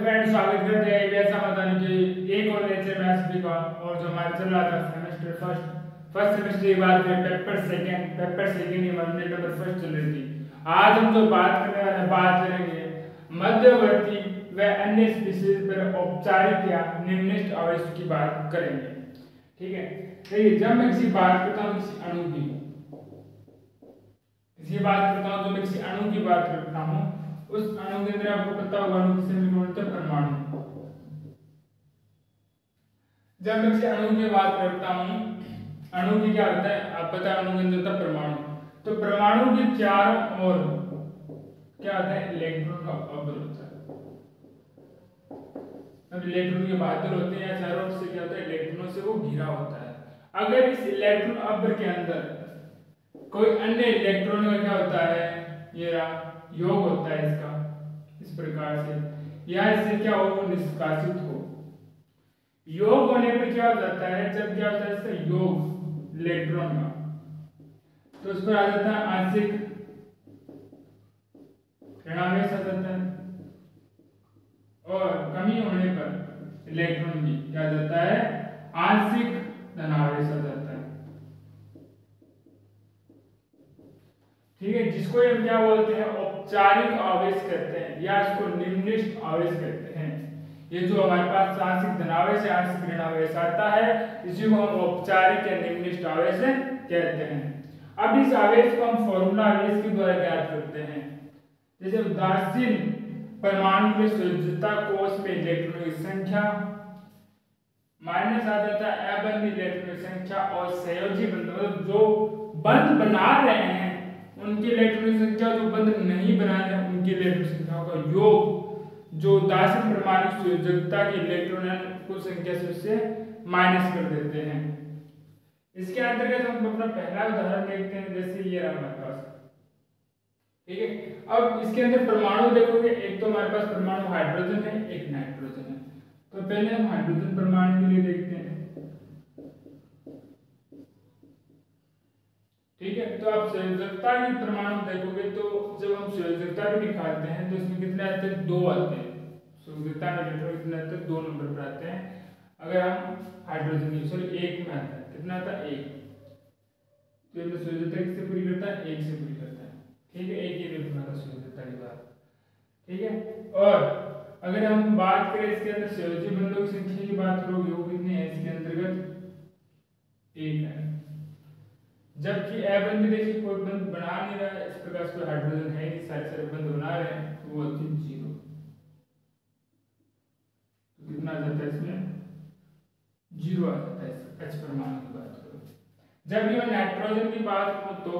Friends, स्वागत करते हैं ऐसा बताने की एक और लेक्चर में आप सभी का। और जो हमारा चल रहा था सेमेस्टर फर्स्ट सेमेस्टर की बात करें, पेपर सेकंड की हमारी पेपर फर्स्ट चल रही थी। आज हम जो बात करने वाले बात करेंगे मध्यवर्ती व अन्य स्पीशीज पर औपचारिक या निम्नलिखित आवेश की बात करेंगे। ठीक है, देखिए जब मैं किसी बात करता हूँ किसी अणु की अणु की बात करता हूँ, उस अणु के अंदर आपको पता होगा अणु किसे हम बोलते हैं? परमाणु। जब मैं किसी अणु की बात करता हूँ, अणु की क्या होता है आप पता है, अणु के अंदर होता है परमाणु। तो परमाणु के चारों ओर क्या होता है? इलेक्ट्रॉन का अब्र होता है। अब इलेक्ट्रॉन के बहादुर होते हैं या चारों ओर से क्या होता है? इलेक्ट्रॉनों से वो घिरा होता है। अगर इस इलेक्ट्रॉन अब्र के अंदर कोई अन्य इलेक्ट्रॉन का क्या होता है? ये योग होता है इसका, इस प्रकार से, या इससे क्या हो? निष्कासित हो। योग होने पर क्या हो जाता है? जब क्या होता है इसका योग इलेक्ट्रॉन का, तो उस पर आ जाता है आंशिक ऋणावेश आ जाता है, और कमी होने पर इलेक्ट्रॉन की क्या जाता है? आंशिक धनावेश आ जाता है। ठीक है, जिसको हम क्या बोलते हैं? औपचारिक आवेश कहते हैं, या इसको निम्नलिखित आवेश कहते हैं। ये जो हमारे पास आंशिक धनावेश या आंशिक ऋणावेश आता है, इसी को हम औपचारिक या निम्नलिखित आवेश कहते हैं। अब इस आवेश को हम फॉर्मूला आवेश के द्वारा ज्ञात करते हैं। जैसे उदासीन परमाणु में संयोजकता कोष में इलेक्ट्रॉनों की संख्या माइनस आ जाता है अबंध इलेक्ट्रॉनों की संख्या, और संयोजी बंध मतलब जो बंध बना रहे हैं उनकी इलेक्ट्रॉनों की संख्या, जो बंध नहीं बना रहे हैं उनकी इलेक्ट्रॉन संख्या का योग, जो उदासीन परमाणु संयोजकता की इलेक्ट्रॉन है कुल संख्या से उससे माइनस कर देते हैं। इसके अंतर्गत हम अपना पहला उदाहरण देखते हैं, जैसे ये रहा हमारे पास। ठीक है, अब इसके अंदर परमाणु देखोगे, एक तो हमारे पास परमाणु हाइड्रोजन है, एक नाइट्रोजन है। तो पहले हम हाइड्रोजन परमाणु के लिए देखते हैं। ठीक है, तो आप संयोजकता की परमाणु देखोगे, तो जब हम संयोजकता भी निकालते हैं तो इसमें कितने आते हैं? 2 आते हैं। संयोजकता में इलेक्ट्रॉन कितने आते हैं? 2 नंबर पर आते हैं। अगर हम हाइड्रोजन की सॉरी 1 में आता है, कितना आता है? 1। तो ये संयोजकता किससे पूरी करता है? 1 से पूरी करता है। ठीक है, एक ही इलेक्ट्रॉन आता है संयोजकता की बात। ठीक है, और अगर हम बात करें इसके अंदर संयोजी बंधों की संख्या की बात करोगे, वो कितनी है? इसके अंतर्गत 1 है। जबकि अबंध देखिए कोई बंध बना नहीं रहा है, इस प्रकार से हाइड्रोजन है नहीं, सारे बंध बना रहे हैं, तो वो होती है 0। तो कितना आ जाता है इसमें? 0 आ जाता है H परमाणु की बात करो। जब ये नाइट्रोजन की बात करो, तो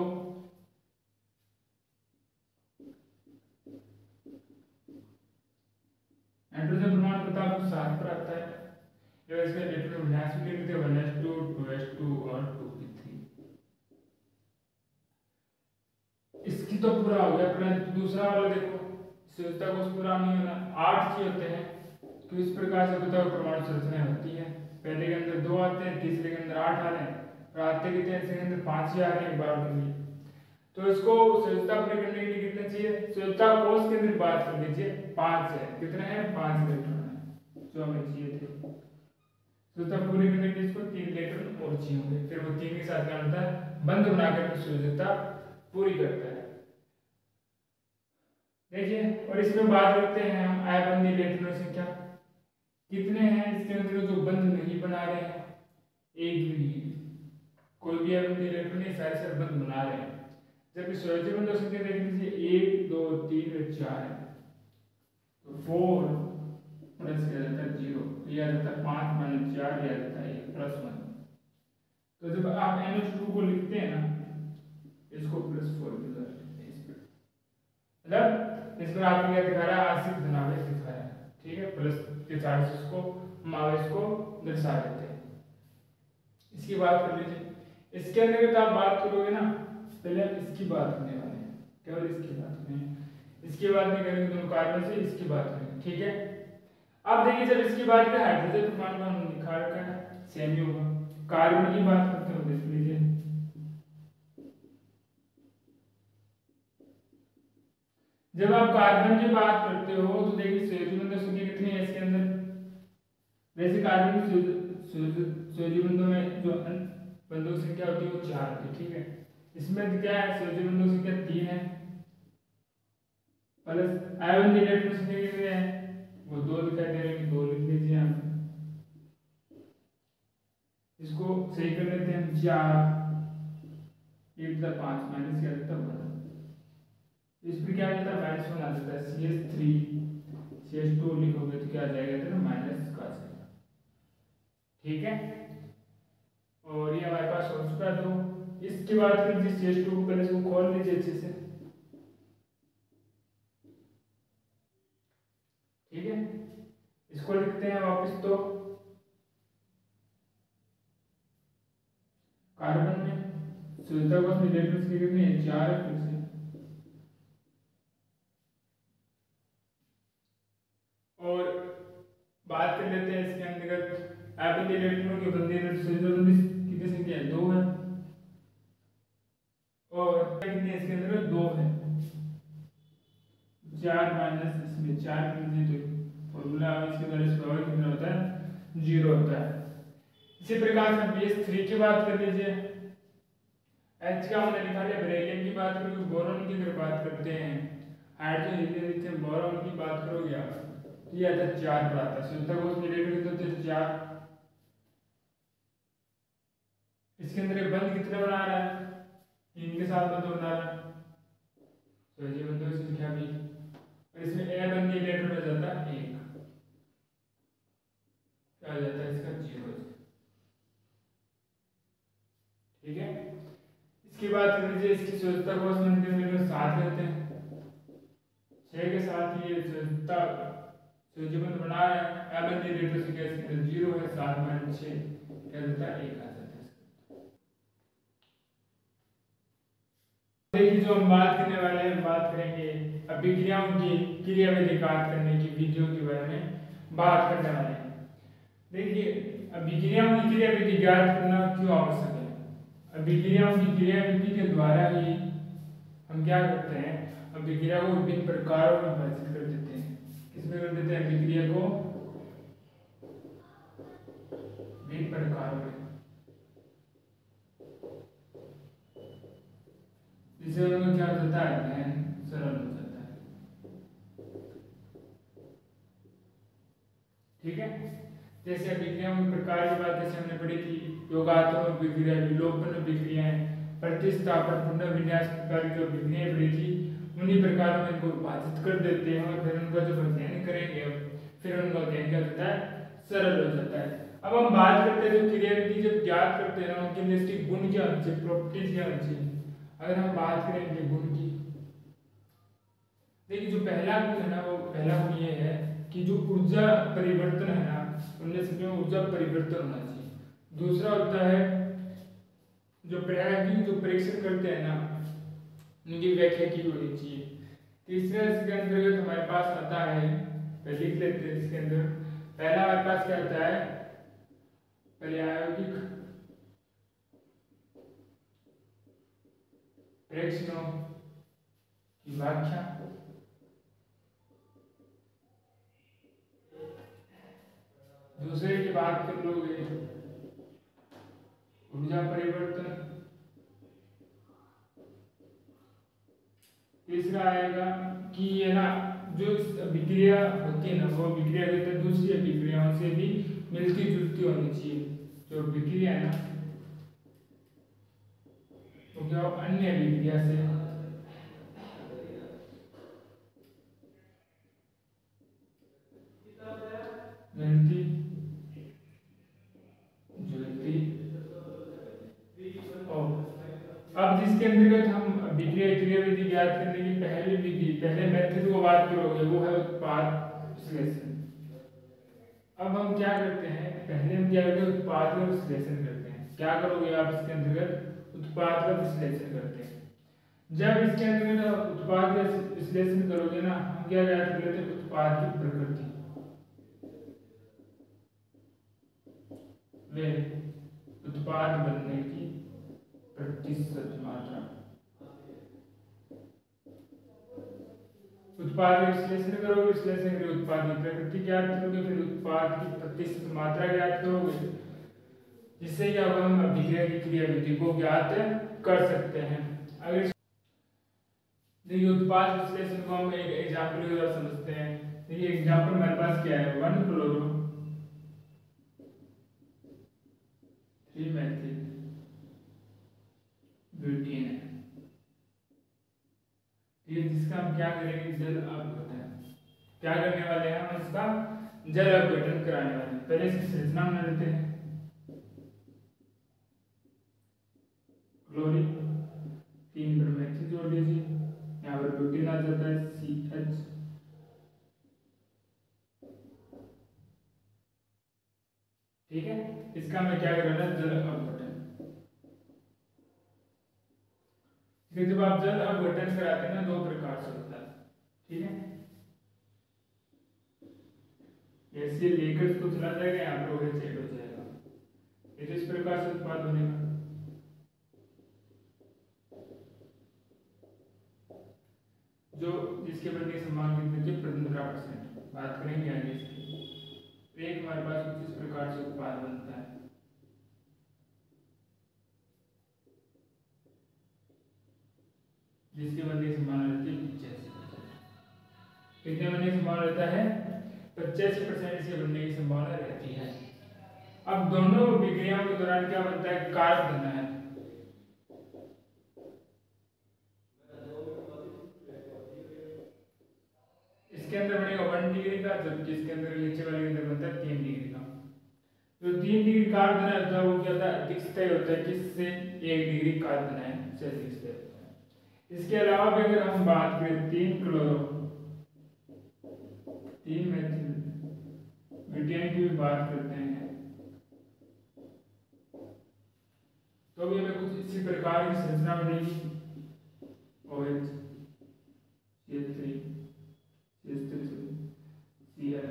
नाइट्रोजन परमाणु पता आपको 7 पर आता है। जब इसका इलेक्ट्रॉन विन्यास भी लिखते हैं 1s2 2s2 और 2p3। इसकी तो पूरा हो गया, परंतु दूसरा वाला देखो, संयोजकता को पूरा नहीं होना, 8 ही होते हैं। तो इस प्रकार से बताओ परमाणु संरचना होती है। पहले के अंदर 2 आते हैं, तीसरे के अंदर 8 आ रहे हैं, और आते कितने हैं? इसके अंदर 5 ही आ रहे हैं एक बार के लिए। तो इसको संयोजकता पूरी करने के लिए कितने चाहिए? संयोजकता कोष के अंदर बात कर लीजिए, 5 है। कितने हैं? 5 इलेक्ट्रॉन है जो हमें चाहिए थे। संयोजकता पूरी करने के लिए इसको 3 इलेक्ट्रॉन और चाहिए होंगे, फिर वो 3 के साथ क्या होता है? बंध बनाकर संयोजकता पूरी करता है। देखिए, और इसमें बात करते हैं हम अबंध इलेक्ट्रॉन संख्या कितने हैं इसके अंदर जो बंध नहीं बना रहे हैं? एक भी नहीं है, कोई भी अबंध इलेक्ट्रॉन नहीं, सारे बंध बना रहे हैं। जबकि संयोजी बंधों संख्या देख लीजिए 1 2 3 और 4 है, तो 4 प्लस किया जाता है 0, यह आ जाता है 5 माइनस 4, यह आ जाता है 1 प्लस 1। तो जब आप NH2 को लिखते हैं ना, इसको +4 के द्वारा लिखते हैं, इस पर मतलब इस पर आपको क्या दिखा रहा है? आंशिक धनावेश दिखा रहा है। ठीक है, प्लस के चार्ज से इसको हम आवेश को दर्शा देते हैं। इसकी बात कर लीजिए। इसके अंदर आप बात करोगे ना, पहले हम इसकी बात करने वाले हैं, केवल इसकी बात करेंगे, इसकी बात नहीं करेंगे दोनों कार्बन से, इसकी बात करेंगे। ठीक है, अब देखिए जब इसकी बात करें हाइड्रोजन परमाणु का हम निकाल रखा है, सेम ही होगा। कार्बन की बात करते हैं, देख लीजिए जब आप कार्बन की बात करते हो, तो देखिए संयोजी बंधों संख्या कितनी है वैसे कार्बन की संयोजी बंधों में जो बंधों की संख्या होती है वो 4 होती है, ठीक है। इसमें क्या है, संयोजी बंधों की संख्या 3 है, प्लस आयन इलेक्ट्रॉन संख्या कितनी है, वो 2 दिखाई दे रहे हैं, 2 लिख लीजिए यहाँ पे। इसको सही कर लेते हैं, 4 1 5 माइनस क्या आता है, इस पर क्या आता है, -1 आ जाता है, CH3 CH2 लिखोगे तो क्या आ जाएगा इधर माइनस का आ जाएगा, ठीक है। और ये हमारे पास हो चुका है। तो इसके बाद फिर जिस CH2 को पहले इसको खोल लीजिए अच्छे से, ठीक है। इसको लिखते हैं वापस, तो कार्बन में सुविधा को अपनी इलेक्ट्रॉन्स की कितनी है, 4 है फिर से। और बात कर लेते हैं इसके अंतर्गत एपिक इलेक्ट्रॉनों की बंदी कितनी संख्या है, 2 है। और कितनी है इसके अंदर, 2 है, 4 माइनस इसमें 4 कर दीजिए तो फॉर्मूला इसके अंदर इस पावर कितना होता है, 0 होता है। इसी प्रकार से BS3 की बात कर लीजिए, H का हमने लिखा है, बेरिलियम की बात करोगे, बोरॉन की अगर बात करते हैं, हाइड्रोजन हीलियम लिथियम बोरॉन की बात करोगे आप, तो ये आता है 4 पर आता है, शुद्धता को उसमें इलेक्ट्रॉन कितने होते हैं, 4। इसके अंदर एक बंध कितने बना रहा है, 3 के साथ बंध बना रहा है, तो ये बंधों की संख्या भी, और इसमें ए बंध इलेक्ट्रॉन हो जाता है 1, क्या हो जाता है इसका 0, ठीक है। इसके बाद कर लीजिए, इसकी शुद्धता को उसमें 7 लेते हैं, 6 के साथ ये शुद्धता सूर्यबंध बना रहा है, एबंदी इलेक्ट्रॉन संख्या इसके अंदर 0 है, 7 माइनस 6 क्या देता है, 1 आ जाता है। देखिए जो हम बात करने वाले हैं, बात करेंगे अभिक्रियाओं की क्रियाविधिकार करने की विधियों के बारे में बात करने वाले हैं। देखिए अभिक्रियाओं की क्रियाविधि ज्ञात करना क्यों आवश्यक है। अभिक्रियाओं की क्रियाविधि के द्वारा ही हम क्या करते हैं, अभिक्रिया को विभिन्न प्रकारों में विभाजित कर देते हैं। किसमें कर देते हैं, अभिक्रिया को विभिन्न प्रकारों में, जिससे उनमें क्या होता है, दहन सरल हो जाता है, ठीक है। जैसे अभिक्रियाओं के प्रकार की बात जैसे हमने पढ़ी थी, योगात्मक अभिक्रिया, विलोपन अभिक्रियाएं, प्रतिस्थापन, पुनर्विन्यास प्रकार की जो अभिक्रियाएं पढ़ी थी, उन्हीं प्रकारों में इनको विभाजित कर देते हैं, और फिर उनका जब अध्ययन करेंगे फिर उनका अध्ययन क्या होता है, सरल हो जाता है। अब हम बात करते हैं जो क्रियाविधि जब ज्ञात करते हैं उनके निश्चित गुण क्या होने चाहिए, प्रॉपर्टीज क्या होनी चाहिए। अगर हम बात करेंगे गुण की, देखिए जो पहला गुण है ना, वो पहला गुण ये है कि जो ऊर्जा परिवर्तन है ना, उनमें से ऊर्जा परिवर्तन होना चाहिए। दूसरा होता है जो प्रायोगिक जो परीक्षण करते हैं ना, उनकी व्याख्या की होनी चाहिए। तीसरा इसके अंतर्गत हमारे पास आता है, पहले लिख लेते हैं इसके अंदर, पहला हमारे पास क्या आता है, प्रायोगिक परीक्षणों की व्याख्या। दूसरे की बात कर लोगे ऊर्जा परिवर्तन। तीसरा आएगा कि ये ना जो अभिक्रिया होती है ना, वो अभिक्रिया दूसरी अभिक्रियाओं से भी मिलती जुलती होनी चाहिए। जो अभिक्रिया है ना, तो क्या अन्य अभिक्रिया से मिलती जुलती। अब जिसके अंतर्गत हम अभिक्रिया क्रियाविधि ज्ञात करने की पहली विधि, पहले मेथड को बात करोगे, वो है उत्पाद विश्लेषण। अब हम क्या करते हैं, पहले हम क्या करते हैं, उत्पाद का विश्लेषण करते हैं। क्या करोगे आप इसके अंतर्गत, उत्पाद का विश्लेषण करते हैं। जब इसके अंतर्गत उत्पाद का विश्लेषण करोगे ना, हम क्या ज्ञात कर लेते हैं, उत्पाद की प्रकृति, वे उत्पाद बनने की प्रतिशत मात्रा, उत्पाद का विश्लेषण करोगे, विश्लेषण करके उत्पाद की प्रकृति ज्ञात करोगे, फिर उत्पाद की प्रतिशत मात्रा ज्ञात करोगे, जिससे क्या होगा हम अभिक्रिया की क्रियाविधि को ज्ञात कर सकते हैं। अगर देखिए उत्पाद विश्लेषण को हम एक एग्जाम्पल के द्वारा समझते हैं। देखिए एग्जाम्पल मेरे पास क्या है, 1 क्लोरो 3 मेथिल ब्यूटेन है, ठीक है, जिसका हम क्या करेंगे, जल अपघटन। क्या करने वाले हैं हम, इसका जल अपघटन कराने वाले हैं। पहले इसकी संरचना बना लेते हैं। क्लोरीन 3 पर मेथिल जोड़ लीजिए, यहाँ पर ब्यूटेन आ जाता है CH, ठीक है। इसका हमें क्या करना है, जल अपघटन। जब आप जल अपघटन कराते हैं ना, 2 प्रकार से होता है, ठीक है। ऐसे लेकर इसको चला जाएगा, यहाँ पर OH ऐड हो जाएगा, ये तो इस प्रकार से उत्पाद बनेगा। जो जिसके बनने की संभावना कितनी है, 15%। बात करेंगे आगे इसकी। एक हमारे पास कुछ इस प्रकार से उत्पाद बनता है, जिसके बनने की संभावना रहती है 85%। कितने बनने की संभावना रहता है, 85% इसके बनने की संभावना रहती है। अब दोनों विक्रियाओं के दौरान क्या बनता है, कार्ब बनना है। इसके अंदर बनेगा 1 डिग्री का, जबकि इसके अंदर नीचे वाले के अंदर बनता है 3 डिग्री का। जो 3 डिग्री कार्ब बना होता है वो क्या होता है, अधिक स्थायी होता है, किससे, 1 डिग्री कार्ब बनाए से अधिक स्थायी होता है। इसके अलावा भी अगर हम बात करें 3 क्लोरो 3 मेथिल ब्यूटेन की भी बात करते हैं, तो भी हमें कुछ इसी प्रकार की संरचना बनेगी। OH CH3 CH3 Cl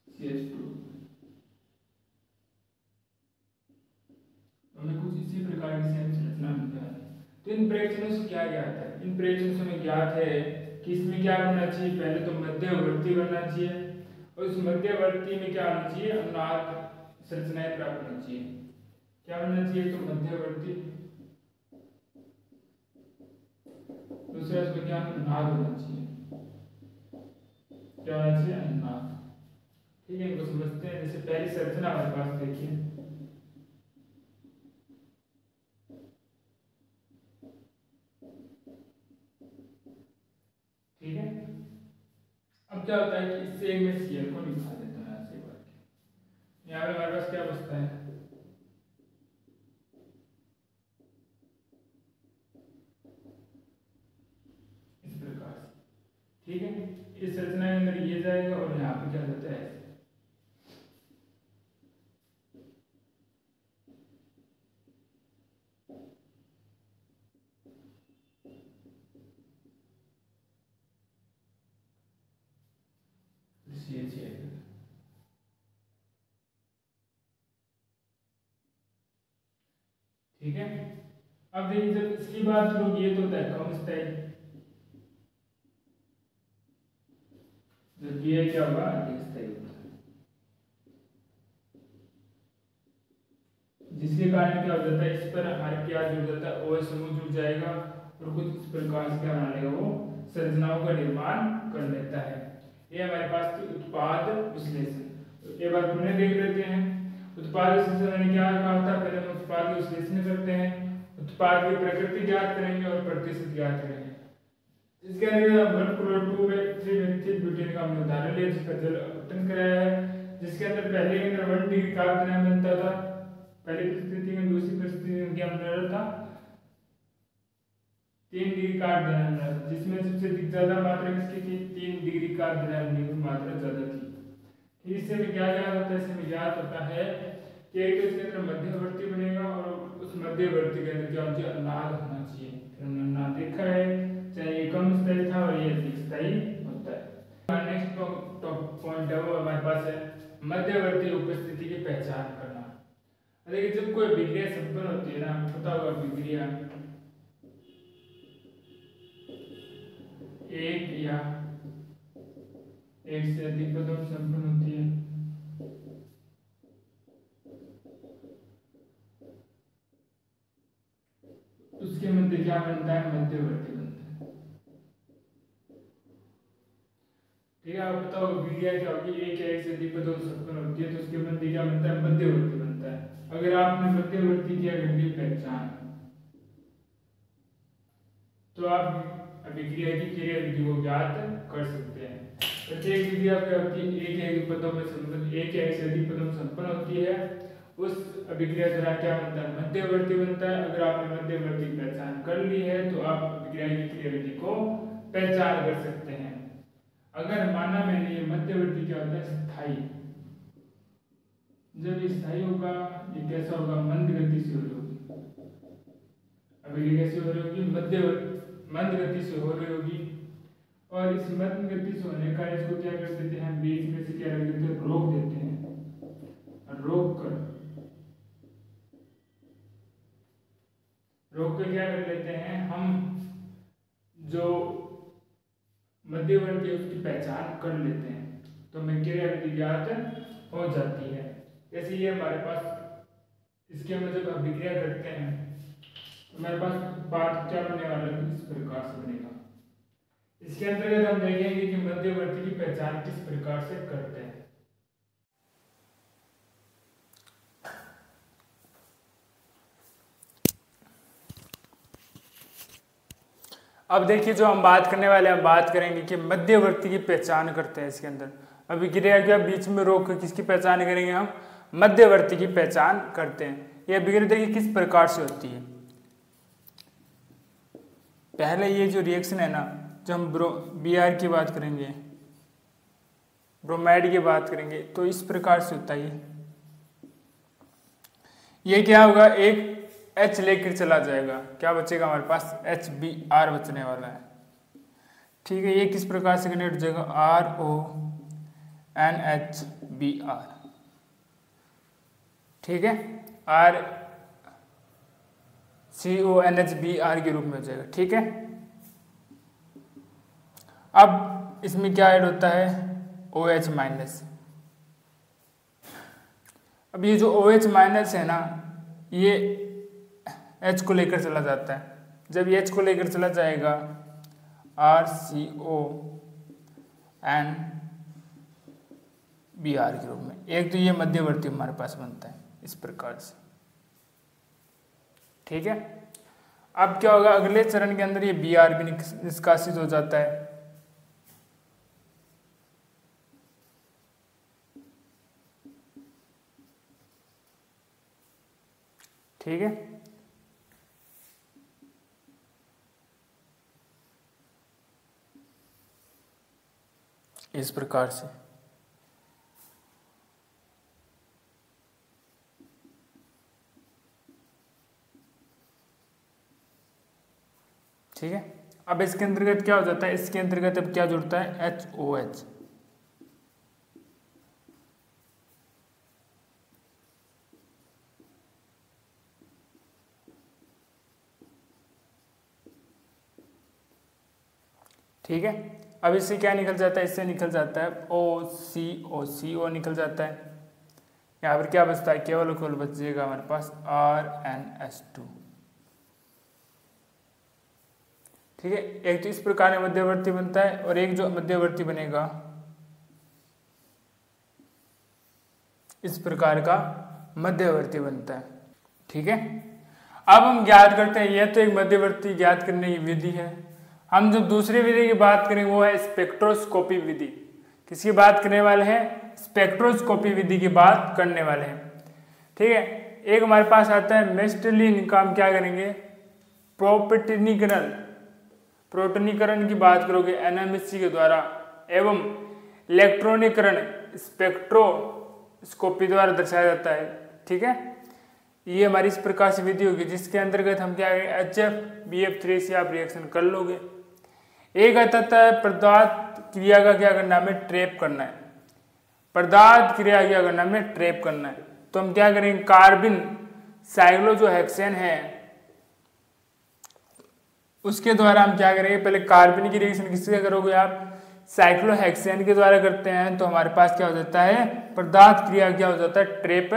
CH2, हमें कुछ इसी प्रकार की संरचना मिलता है। तो इन प्रेक्षणों से क्या ज्ञात है, इन प्रेक्षणों से हमें ज्ञात है कि इसमें क्या बनना चाहिए, पहले तो मध्यवर्ती बनना चाहिए, और इस मध्यवर्ती में क्या होना चाहिए, अनुनाद संरचनाएं प्राप्त होनी चाहिए। क्या बनना चाहिए, तो मध्यवर्ती, दूसरा इसमें क्या अनुनाद होना चाहिए, क्या होना चाहिए, अनुनाद, ठीक है। इनको समझते हैं। जैसे पहली संरचना हमारे पास देखिए, ठीक है। अब क्या होता है कि इससे एक मैं Cl को निकाल देता हूं ऐसे बार के, यहाँ पे हमारे पास क्या बचता है, इस प्रकार से, ठीक है। इस संरचना के अंदर ये जाएगा और यहाँ पे क्या होता है, ठीक है। अब देखिए जब इसकी बात करूँ, ये तो होता है कम स्थायी, जबकि ये क्या होगा, अधिक स्थायी होता है, जिसके कारण क्या हो जाता है, इस पर हमारे क्या जुड़ जाता है, OH समूह जुड़ जाएगा और कुछ इस प्रकार से क्या बना लेगा, वो संरचनाओं का निर्माण कर लेता है। ये हमारे पास थी उत्पाद विश्लेषण। तो एक बार पुनः देख लेते हैं। उत्पाद विश्लेषण मैंने क्या कहा था, पहले हम उत्पाद का विश्लेषण करते हैं, उत्पाद की प्रकृति ज्ञात करेंगे और प्रतिशत ज्ञात करेंगे। इसके अंदर 1 क्लोरो 2 3 मेथिल ब्यूटेन का हमने उदाहरण लिया, जिसका जल अपघटन कराया है, जिसके अंदर पहले के अंदर 1 डिग्री कार्बन बनता था, पहली परिस्थिति में, दूसरी परिस्थिति में क्या बन रहा था, 3 डिग्री कार्बन बना था, जिसमें सबसे ज्यादा मात्रा किसकी थी, 3 डिग्री कार्बन की मात्रा ज्यादा थी। फिर इससे में क्या ज्ञात होता है, इसमें ज्ञात होता है कि एक तो इसके अंदर मध्यवर्ती बनेगा और उस मध्यवर्ती के अंदर क्या होना चाहिए, अनुनाद होना चाहिए। फिर हमने अनुनाद देखा है, चाहे ये कम स्थायी था और ये अधिक स्थायी होता है। नेक्स्ट पॉइंट है वो हमारे पास है मध्यवर्ती उपस्थिति की पहचान करना। देखिए जब कोई विक्रिया संपन्न होती है ना, पता होगा विक्रिया एक या एक से अधिक पदों में संपन्न होती है। उसके मध्य क्या बनता है? मध्यवर्ती बनता है। ठीक है, आप बताओ विक्रिया क्या होगी? एक या एक से अधिक पदों में संपन्न होती है तो उसके मध्य क्या बनता है? मध्यवर्ती बनता है। अगर आपने मध्यवर्ती की अगली पहचान तो आप विक्रिया की क्रिया विधि को ज्ञात कर सकते हैं। प्रत्येक विक्रिया एक या एक पदों में संपन्न, एक या एक से अधिक पदों में संपन्न होती है। उस अभिक्रिया द्वारा क्या बनता है? मध्यवर्ती बनता है। अगर आपने मध्यवर्ती की पहचान कर ली है तो आप अभिक्रिया की क्रिया विधि को पहचान कर सकते हैं। अगर माना मैंने ये मध्यवर्ती क्या होता है? स्थायी। जब ये स्थायी होगा ये कैसा होगा? मंद गति से हो रही होगी। अभिक्रिया कैसे हो रही होगी? मंद गति से हो रही होगी। और इस मंद गति से होने का इसको क्या कर देते हैं? बीच में से क्या कर देते हैं? रोक देते हैं। रोक कर क्या कर लेते हैं? हम जो मध्यवर्ती है उसकी पहचान कर लेते हैं तो हमें क्रिया विधि ज्ञात हो जाती है। जैसे ये हमारे पास इसके हम जब अभिक्रिया करते हैं तो हमारे पास उत्पाद क्या बनने वाला है? इस प्रकार से बनेगा। इसके अंतर्गत हम देखेंगे कि मध्यवर्ती की पहचान किस प्रकार से करते हैं। अब देखिए जो हम बात करने वाले हैं, हम बात करेंगे कि मध्यवर्ती की पहचान करते हैं। इसके अंदर अभिक्रिया के बीच में रोक किसकी पहचान करेंगे? हम मध्यवर्ती की पहचान करते हैं। यह अभिक्रिया देखिए किस प्रकार से होती है। पहले ये जो रिएक्शन है ना, जब हम Br की बात करेंगे, ब्रोमाइड की बात करेंगे तो इस प्रकार से होता है। ये क्या होगा? एक H लेकर चला जाएगा, क्या बचेगा हमारे पास? HBr बचने वाला है। ठीक है, ये किस प्रकार से कनेक्ट हो जाएगा? RONHBr। ठीक है, RCONHBr के रूप में हो जाएगा। ठीक है, अब इसमें क्या ऐड होता है? OH minus. अब ये जो OH माइनस है ना, ये H को लेकर चला जाता है। जब ये H को लेकर चला जाएगा RCONBr के रूप में, एक तो ये मध्यवर्ती हमारे पास बनता है इस प्रकार से। ठीक है, अब क्या होगा? अगले चरण के अंदर ये Br भी निष्कासित हो जाता है। ठीक है, इस प्रकार से। ठीक है, अब इसके अंतर्गत क्या हो जाता है? इसके अंतर्गत अब क्या जुड़ता है? HOH। ठीक है, अब इससे क्या निकल जाता है? इससे निकल जाता है OCO निकल जाता है। यहाँ पर क्या बचता है? केवल बचेगा हमारे पास RnH2। ठीक है, एक तो इस प्रकार का मध्यवर्ती बनता है और एक जो मध्यवर्ती बनेगा इस प्रकार का मध्यवर्ती बनता है। ठीक है, अब हम ज्ञात करते हैं, यह तो एक मध्यवर्ती ज्ञात करने की विधि है। हम जो दूसरी विधि की बात करेंगे वो है स्पेक्ट्रोस्कोपी विधि। किसकी बात करने वाले हैं? स्पेक्ट्रोस्कोपी विधि की बात करने वाले हैं। ठीक है, एक हमारे पास आता है मेस्टलिन का, हम क्या करेंगे? प्रोटोनीकरण की बात करोगे NMHC के द्वारा, एवं इलेक्ट्रॉनिकरण स्पेक्ट्रोस्कोपी द्वारा दर्शाया जाता है। ठीक है, ये हमारी इस प्रकार से विधि होगी जिसके अंतर्गत हम क्या करेंगे? HF-BF3 से आप रिएक्शन कर लोगे। एक आता है पदार्थ क्रिया का क्या करना? हमें ट्रैप करना है। पदार्थ क्रिया क्या करना? हमें ट्रैप करना है। तो हम क्या करेंगे? कार्बिन साइक्लोजोहेक्सेन है, उसके द्वारा हम क्या करेंगे, पहले कार्बन की रिएक्शन किससे करोगे आप, साइक्लोहेक्सेन के द्वारा करते हैं, तो हमारे पास क्या हो जाता है, पदार्थ क्रिया क्या हो जाता है, ट्रेप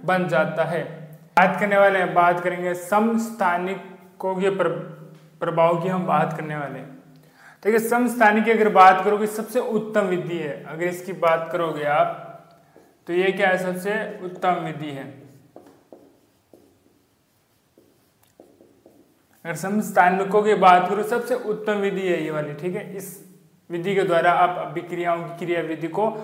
बन जाता है। बात करने वाले हैं, बात करेंगे समस्थानिकों के प्रभाव की हम बात करने वाले हैं। ठीक है, समस्थानिक की अगर बात करोगे सबसे उत्तम विधि है, अगर इसकी बात करोगे आप तो ये क्या है, सबसे उत्तम विधि है। अगर समस्थानिकों की बात करो सबसे उत्तम विधि है ये वाली। ठीक है, इस विधि के द्वारा आप अभिक्रियाओं की क्रिया विधि को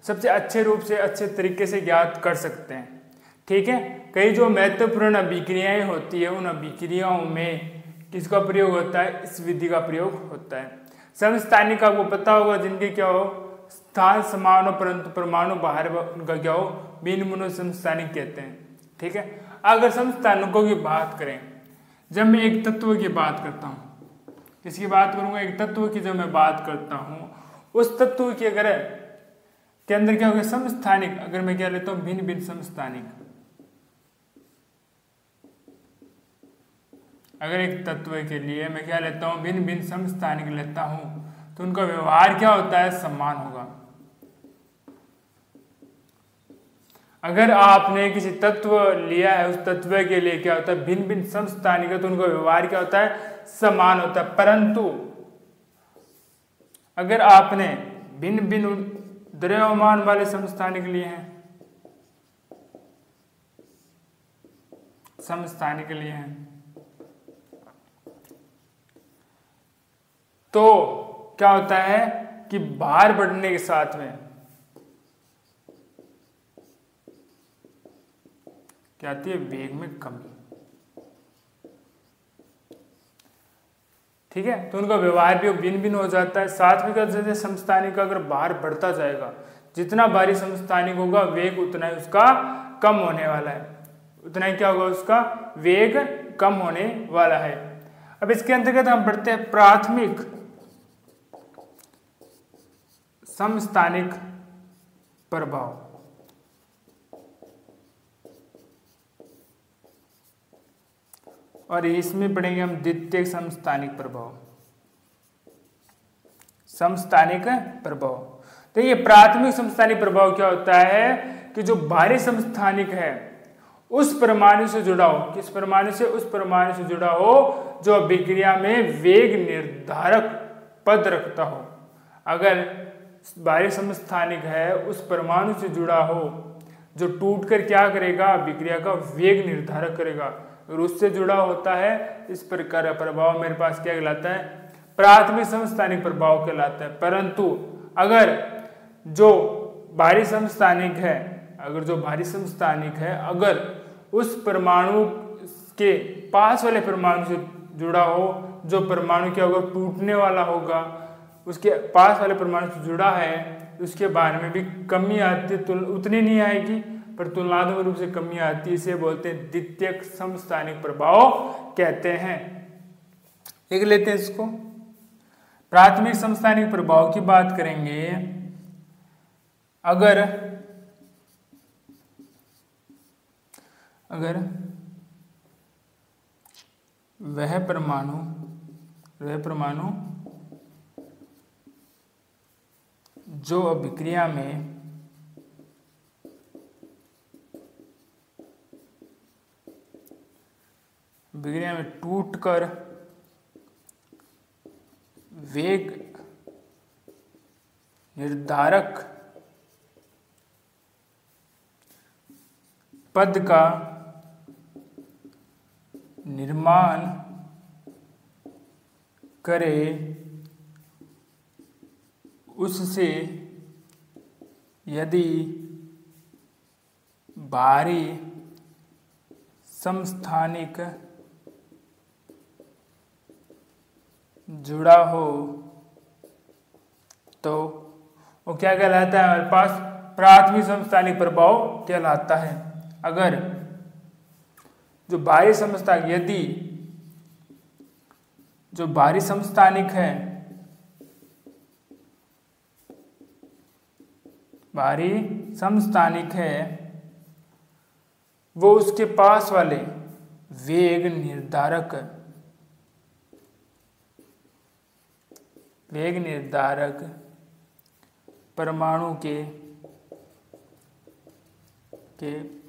सबसे अच्छे रूप से अच्छे तरीके से ज्ञात कर सकते हैं। ठीक है, कई जो महत्वपूर्ण अभिक्रियाएं होती है उन अभिक्रियाओं में किसका प्रयोग होता है, इस विधि का प्रयोग होता है। समस्थानिक आपको पता होगा जिनके क्या हो, स्थान समान हो परंतु परमाणु बाहर, उनका क्या हो, भिन्न भिन्न समस्थानिक कहते हैं। ठीक है, अगर समस्थानिकों की बात करें, जब मैं एक तत्व की बात करता हूँ, किसकी बात करूंगा, एक तत्व की जब मैं बात करता हूँ, उस तत्व की अगर के अंदर क्या होगा, समस्थानिक, अगर मैं क्या लेता हूँ, भिन्न भिन्न समस्थानिक, अगर एक तत्व के लिए मैं क्या लेता हूँ, भिन्न भिन्न समस्थानिक लेता हूँ, तो उनका व्यवहार क्या होता है, समान होगा। अगर आपने किसी तत्व लिया है, उस तत्व के लिए क्या होता है, भिन्न भिन्न समस्थानिक, तो उनका व्यवहार क्या होता है, समान होता है। परंतु अगर आपने भिन्न भिन्न द्रव्यमान वाले समस्थानिक लिए हैं, समस्थानिक लिए हैं, तो क्या होता है कि भार बढ़ने के साथ में क्या आती है, वेग में कमी। ठीक है, तो उनका व्यवहार भी भिन्न भिन्न हो जाता है। साथ में क्या होता है, समस्थानिक का अगर भार बढ़ता जाएगा, जितना भारी समस्थानिक होगा वेग उतना ही उसका कम होने वाला है, उतना ही क्या होगा, उसका वेग कम होने वाला है। अब इसके अंतर्गत हम पढ़ते हैं प्राथमिक समस्थानिक प्रभाव। और इसमें पढ़ेंगे हम द्वितीयक समस्थानिक प्रभाव, समस्थानिक प्रभाव। तो ये प्राथमिक समस्थानिक प्रभाव क्या होता है कि जो भारी समस्थानिक है उस परमाणु से जुड़ा हो, किस परमाणु से, उस परमाणु से जुड़ा हो जो अभिक्रिया में वेग निर्धारक पद रखता हो। अगर भारी समस्थानिक है उस परमाणु से जुड़ा हो जो टूटकर क्या करेगा, अभिक्रिया का वेग निर्धारक करेगा, और उससे जुड़ा होता है, इस प्रकार का प्रभाव मेरे पास क्या कहलाता है, प्राथमिक समस्थानिक प्रभाव कहलाता है। परंतु अगर जो भारी समस्थानिक है, अगर जो भारी समस्थानिक है अगर उस परमाणु के पास वाले परमाणु से जुड़ा हो, जो परमाणु क्या होगा, टूटने वाला होगा, उसके पास वाले परमाणु से जुड़ा है, उसके बारे में भी कमी आती है, उतनी नहीं आएगी पर तुलनात्मक रूप से कमी आती है, इसे बोलते हैं द्वितीयक समस्थानिक प्रभाव कहते हैं। एक लेते हैं इसको, प्राथमिक समस्थानिक प्रभाव की बात करेंगे। अगर वह परमाणु जो अभिक्रिया में टूटकर वेग निर्धारक पद का निर्माण करे, उससे यदि भारी समस्थानिक जुड़ा हो तो वो क्या कहलाता है, हमारे पास प्राथमिक समस्थानिक प्रभाव कहलाता है। अगर जो भारी समस्थानिक, यदि जो भारी समस्थानिक है, भारी समस्थानिक है, वो उसके पास वाले वेग निर्धारक वेग निर्धारक परमाणु के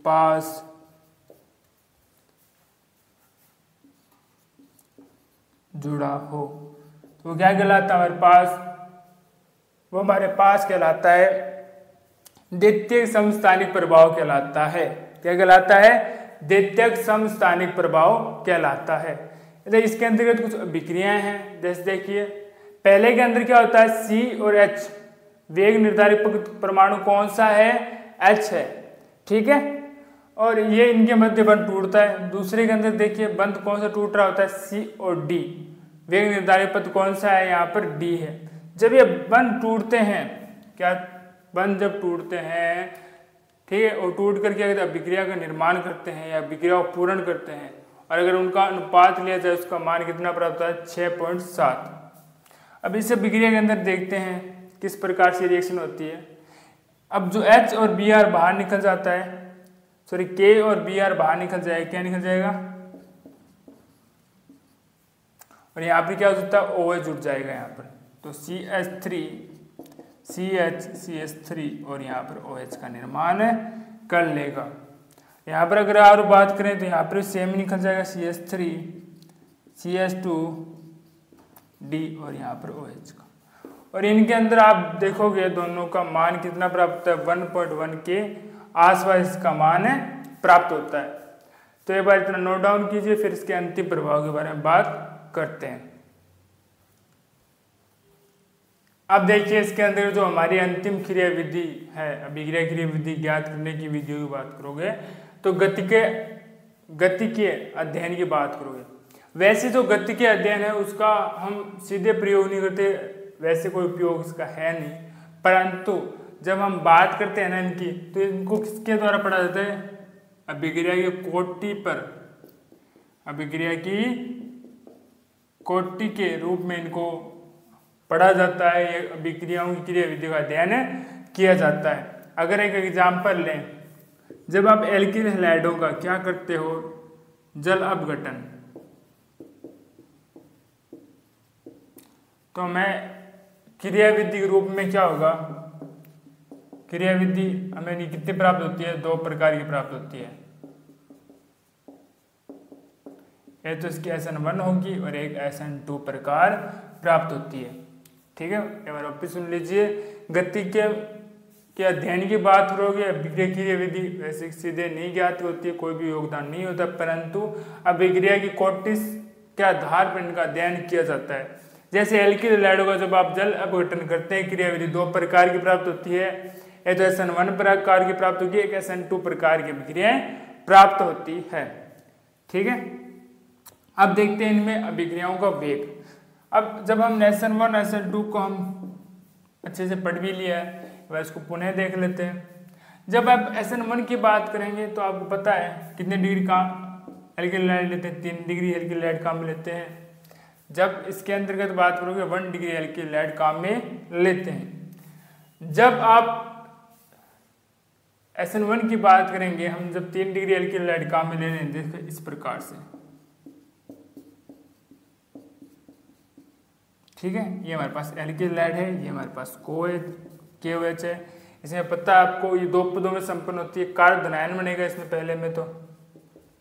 पास जुड़ा हो तो क्या कहलाता है हमारे पास, वो हमारे पास कहलाता है द्वितीयक समस्थानिक प्रभाव कहलाता है। क्या कहलाता है? द्वितीयक समस्थानिक प्रभाव कहलाता है। इसके अंतर्गत कुछ अभिक्रियाएं हैं, जैसे देखिए पहले के अंदर क्या होता है, C और H, वेग निर्धारक परमाणु कौन सा है? H है, ठीक है, और ये इनके मध्य बंध टूटता है। दूसरे के अंदर देखिए बंध कौन सा टूट रहा होता है? C और D। वेग निर्धारक पद कौन सा है? यहाँ पर D है। जब ये बंध टूटते हैं, क्या बंध जब टूटते हैं, ठीक है, और टूट कर क्या कहते हैं, अभिक्रिया का निर्माण करते हैं या अभिक्रिया को पूर्ण करते हैं, और अगर उनका अनुपात लिया जाए उसका मान कितना प्राप्त होता है? 6.7। अब इस अभिक्रिया के अंदर देखते हैं किस प्रकार से रिएक्शन होती है। अब जो H और Br बाहर निकल जाता है, सॉरी K और Br बाहर निकल जाएगा, क्या निकल जाएगा, और यहाँ पर क्या हो सकता है? OH जुड़ जाएगा यहाँ पर, तो CH3 CH3 और यहाँ पर OH का निर्माण कर लेगा। यहाँ पर अगर और बात करें तो यहाँ पर सेम निकल जाएगा, CH3 CH2 D और यहाँ पर OH का, और इनके अंदर आप देखोगे दोनों का मान कितना प्राप्त होता है? 1.1 के आसपास इसका मान प्राप्त होता है। तो एक बार इतना नोट डाउन कीजिए, फिर इसके अंतिम प्रभाव के बारे में बात करते हैं। अब देखिए इसके अंदर जो हमारी अंतिम क्रिया विधि है, अभिक्रिया क्रिया विधि ज्ञात करने की विधियों की बात करोगे तो गति के अध्ययन की बात करोगे। वैसे जो गति के अध्ययन है उसका हम सीधे प्रयोग नहीं करते, वैसे कोई उपयोग इसका है नहीं, परंतु जब हम बात करते हैं ना इनकी, तो इनको किसके द्वारा पढ़ा जाता है? अभिक्रिया की कोटि पर, अभिक्रिया की कोटि के रूप में इनको पढ़ा जाता है। ये अभिक्रियाओं की क्रिया विधि का अध्ययन किया जाता है। अगर एक एग्जाम्पल लें, जब आप एल्किल हैलाइडों का क्या करते हो? जल अपघटन, तो मैं क्रिया विधि के रूप में क्या होगा? क्रिया विधि हमें कितनी प्राप्त होती है? 2 प्रकार की प्राप्त होती है। एक तो इसकी SN1 होगी और एक SN2 प्रकार प्राप्त होती है, ठीक है। एक बार वापस सुन लीजिए, गति के अध्ययन की बात करोगे, अभिक्रिया क्रिया विधि वैसे सीधे नहीं ज्ञात होती है, कोई भी योगदान नहीं होता, परंतु अभिक्रिया की कोटि के आधार पर इनका अध्ययन किया जाता है। जैसे एल्किल हैलाइडों का जब आप जल अपघटन करते हैं, क्रिया विधि 2 प्रकार की प्राप्त होती है, एक तो SN1 प्रकार की प्राप्त होगी, एक SN2 प्रकार की अभिक्रियाएं प्राप्त होती है, ठीक है। अब देखते हैं इनमें अभिक्रियाओं का वेग। अब जब हम SN1 SN2 को हम अच्छे से पढ़ भी लिया है, वह इसको पुनः देख लेते हैं। जब आप SN1 की बात करेंगे तो आपको पता है कितने डिग्री का एल्किल हैलाइड लेते हैं? 3 डिग्री एल्किल हैलाइड काम में लेते हैं। जब इसके अंतर्गत बात करोगे 1 डिग्री एल्किल हैलाइड काम में लेते हैं। जब आप SN1 की बात करेंगे, हम जब 3 डिग्री एल्किल हैलाइड काम में ले रहे हैं, देखो इस प्रकार से, ठीक है। ये हमारे पास एल्किल हैलाइड है, ये हमारे पास KOH है। इसमें पता है आपको ये 2 पदों में संपन्न होती है, कार्य धनायन बनेगा इसमें पहले में, तो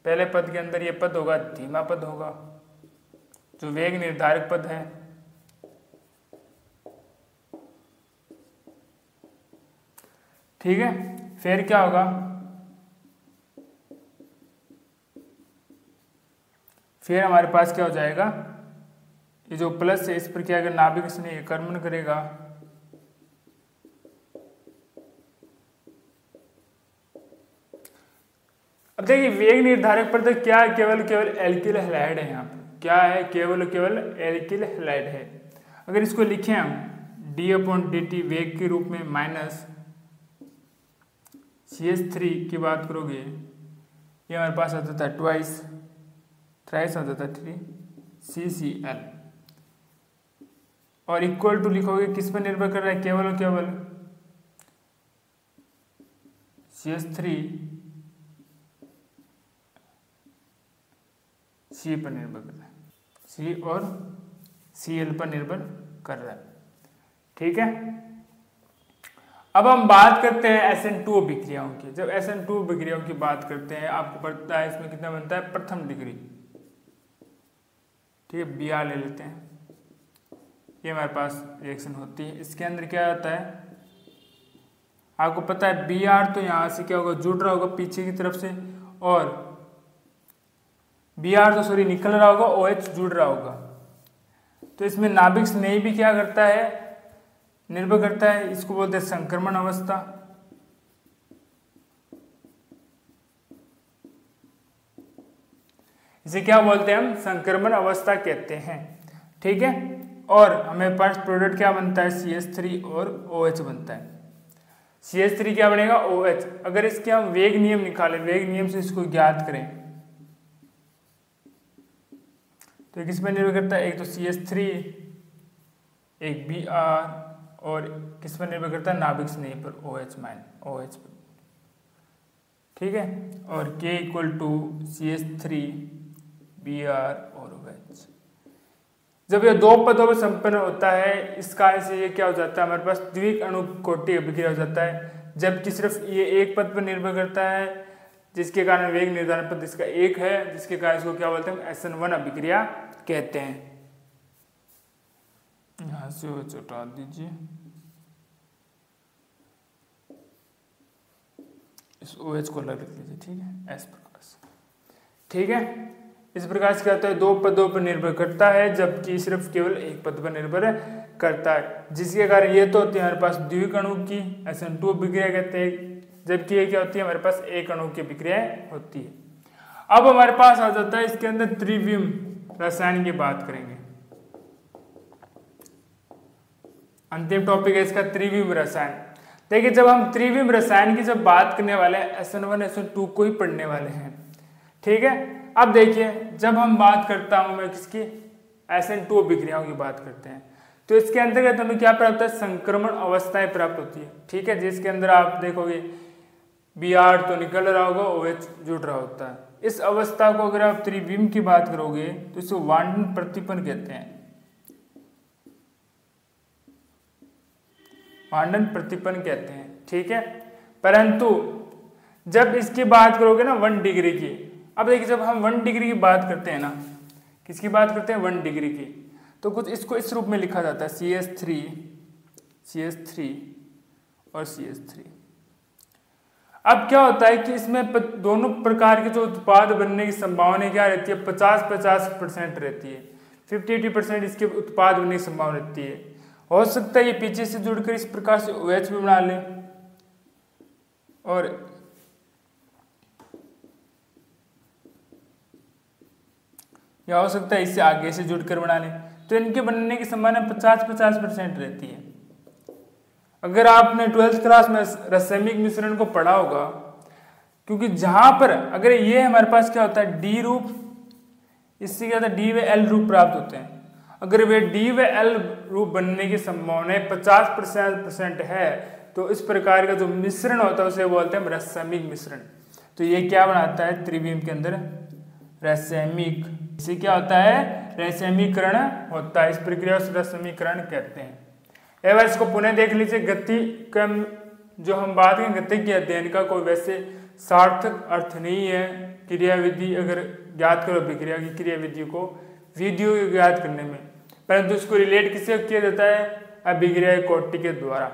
पहले पद के अंदर ये पद होगा, धीमा पद होगा जो वेग निर्धारक पद है, ठीक है। फिर क्या होगा? फिर हमारे पास क्या हो जाएगा? ये जो प्लस है इस पर क्या अगर नाभिक स्नेह कर्मण करेगा, अब देखिए वेग निर्धारक पद क्या है? केवल एल्किल हैलाइड है। यहाँ पर क्या है? केवल एल्किल हैलाइड है। अगर इसको लिखें हम d/dt वेग के रूप में माइनस CH3 की बात करोगे, ये हमारे पास आता था थ्राइस आता था 3 CCl, और इक्वल टू लिखोगे किस पर निर्भर कर रहा है? केवल CH3 C पर निर्भर कर रहा है, C और Cl पर निर्भर कर रहा है। ठीक है। अब हम बात करते हैं SN2 अभिक्रियाओं की। जब SN2 अभिक्रियाओं की बात करते हैं, आपको पता है इसमें कितना बनता है, प्रथम डिग्री, ठीक है, Br ले लेते हैं। ये हमारे पास रिएक्शन होती है। इसके अंदर क्या आता है, आपको पता है Br तो यहाँ से क्या होगा, जुड़ रहा होगा पीछे की तरफ से, और Br तो सॉरी निकल रहा होगा, OH जुड़ रहा होगा। तो इसमें नाभिक स्नेही भी क्या करता है, निर्भर करता है। इसको बोलते हैं संक्रमण अवस्था। इसे क्या बोलते हैं हम, संक्रमण अवस्था कहते हैं, ठीक है। और हमें पास प्रोडक्ट क्या बनता है, CH3 और OH बनता है। CH3 क्या बनेगा, OH। अगर इसके हम वेग नियम निकालें, वेग नियम से इसको ज्ञात करें, तो किस पर निर्भर करता है, एक तो CH3, एक Br, और किस पर निर्भर करता है, नाभिक स्नेही पर, OH पर, ठीक है। और K = CH3 Br और OH। जब ये दो पदों पर संपन्न होता है, इस कारण से ये क्या हो जाता है, हमारे पास द्विक अणु कोटि अभिक्रिया हो जाता है। जबकि सिर्फ ये एक पद पर निर्भर करता है, जिसके कारण वेग निर्धारण पद इसका एक है, जिसके कारण इसको क्या बोलते हैं, SN1 अभिक्रिया कहते हैं। यहां से OH हटा दीजिए, इस OH को अलग रख लीजिए, ठीक है, इस प्रकार से, ठीक है। इस प्रकार से क्या होता है, दो पदों पर निर्भर करता है, जबकि सिर्फ केवल एक पद पर निर्भर करता है, जिसके कारण ये तो होती है हमारे पास द्विक अणु की SN2 अभिक्रिया कहते हैं, जबकि ये क्या होती है, हमारे पास एक अणु की अभिक्रिया होती है। अब हमारे पास आ जाता है इसके अंदर त्रिविम रसायन की बात करेंगे। अंतिम टॉपिक है इसका त्रिविम रसायन। देखिए, जब हम त्रिविम रसायन की जब बात करने वाले हैं, SN1 SN2 को ही पढ़ने वाले हैं, ठीक है। अब देखिए, जब हम बात करता हूं मैं किसकी, SN2 अभिक्रियाओं की बात करते हैं, तो इसके अंतर्गत हमें क्या प्राप्त है, संक्रमण अवस्थाएं प्राप्त होती है, ठीक है। जिसके अंदर आप देखोगे Br तो निकल रहा होगा, OH जुड़ रहा होता है। इस अवस्था को अगर आप त्रिविम की बात करोगे तो इसे वांडन प्रतिपन्न कहते हैं, वांडन प्रतिपन्न कहते हैं, ठीक है। परंतु जब इसकी बात करोगे ना 1 डिग्री की, अब देखिए जब हम 1 डिग्री की बात करते हैं ना, किसकी बात करते हैं, 1 डिग्री की, तो कुछ इसको इस रूप में लिखा जाता है, CH3 और CH3। अब क्या होता है कि इसमें दोनों प्रकार के जो उत्पाद बनने की संभावना क्या रहती है, 50-50% रहती है, 50-80% इसके उत्पाद बनने की संभावना रहती है। हो सकता है ये पीछे से जुड़कर इस प्रकार से OH भी बना ले, और या हो सकता है इससे आगे से जुड़कर बना ले, तो इनके बनने की संभावना 50-50% रहती है। अगर आपने 12th क्लास में रासायनिक मिश्रण को पढ़ा होगा, क्योंकि जहां पर अगर ये हमारे पास क्या होता है, D रूप, इससे क्या होता है, D व L रूप प्राप्त होते हैं। अगर वे D व L रूप बनने की संभावना 50% है, तो इस प्रकार का जो मिश्रण होता है उसे बोलते हैं रासायनिक मिश्रण। तो ये क्या बनाता है, त्रिविम के अंदर रासायनिक, इसे क्या होता है, रासायनिकरण होता है। इस प्रक्रिया को रासायनिकरण कहते हैं। एक बार इसको पुनः देख लीजिए। गति का जो हम बात करें, गति के अध्ययन का कोई वैसे सार्थक अर्थ नहीं है क्रियाविधि अगर ज्ञात करो अभिक्रिया की क्रियाविधि को विधियों को ज्ञात करने में, परंतु इसको रिलेट किससे किया जाता है, अभिक्रिया कोटि के द्वारा।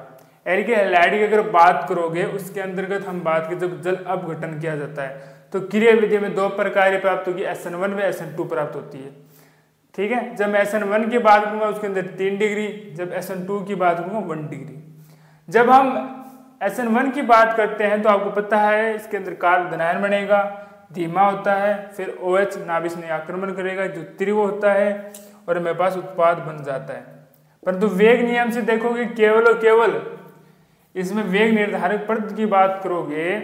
यानी कि हैलाइड की अगर बात करोगे, उसके अंतर्गत हम बात करें जब जल अपघटन किया जाता है, तो क्रियाविधि में 2 प्रकार प्राप्त होगी, SN1 व SN2 प्राप्त होती है, ठीक है। जब मैं SN1 की बात करूंगा उसके अंदर 3 डिग्री, जब SN2 की बात करूंगा 1 डिग्री। जब हम SN1 की बात करते हैं तो आपको पता है इसके अंदर कार्बन धनायन बनेगा, धीमा होता है, फिर OH नाभिक में आक्रमण करेगा जो तीव्र होता है, और मेरे पास उत्पाद बन जाता है। परंतु वेग नियम से देखोगे केवल और केवल इसमें वेग निर्धारक पद की बात करोगे,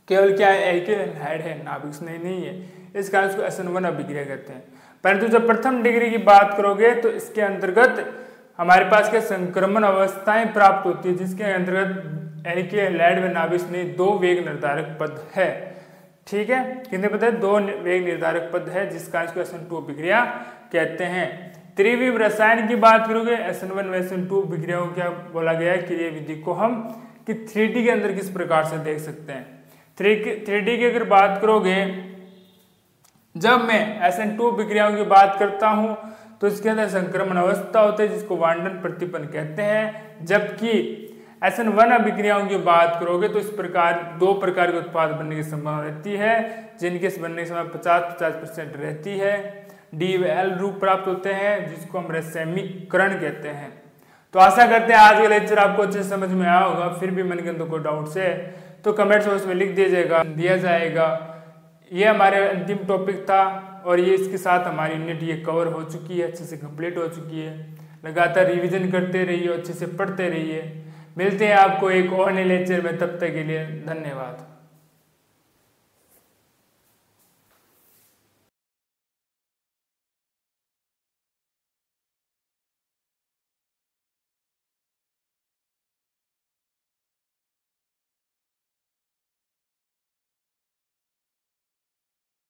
केवल क्या है, एल्केहाइड है, नाभिक नहीं है, इस कारण इसको SN1 अभिक्रिया कहते हैं। परंतु जब प्रथम डिग्री की बात करोगे तो इसके अंतर्गत हमारे पास क्या संक्रमण अवस्थाएं प्राप्त होती है, जिसके अंतर्गत एल्केहाइड व नाभिक में 2 वेग निर्धारक पद है, ठीक है। कितने पद है, 2 वेग निर्धारक पद है, जिसका इसको SN2 अभिक्रिया कहते हैं। त्रिविम रसायन की बात करोगे SN1 व SN2 विक्रियाओं क्या बोला गया है क्रिया विधि को हम कि 3D के अंदर किस प्रकार से देख सकते हैं। 3D की अगर बात करोगे, जब मैं SN2 विक्रियाओं की बात करता हूं तो इसके अंदर संक्रमण अवस्था होती है जिसको वांडन प्रतिपन्न कहते हैं, जबकि SN1 अभिक्रियाओं की बात करोगे तो इस प्रकार 2 प्रकार के उत्पाद बनने की संभावना रहती है, जिनके बनने की समय 50-50% रहती है। D व L रूप प्राप्त होते हैं जिसको हम रसैमीकरण कहते हैं। तो आशा करते हैं आज का लेक्चर आपको अच्छे से समझ में आया होगा। फिर भी मन के अंदर कोई डाउट्स है तो कमेंट बॉक्स में लिख दिया जाएगा। ये हमारे अंतिम टॉपिक था और ये इसके साथ हमारी यूनिट ये कवर हो चुकी है, अच्छे से कंप्लीट हो चुकी है। लगातार रिवीजन करते रहिए, अच्छे से पढ़ते रहिए। मिलते हैं आपको एक और नए लेक्चर में, तब तक के लिए धन्यवाद।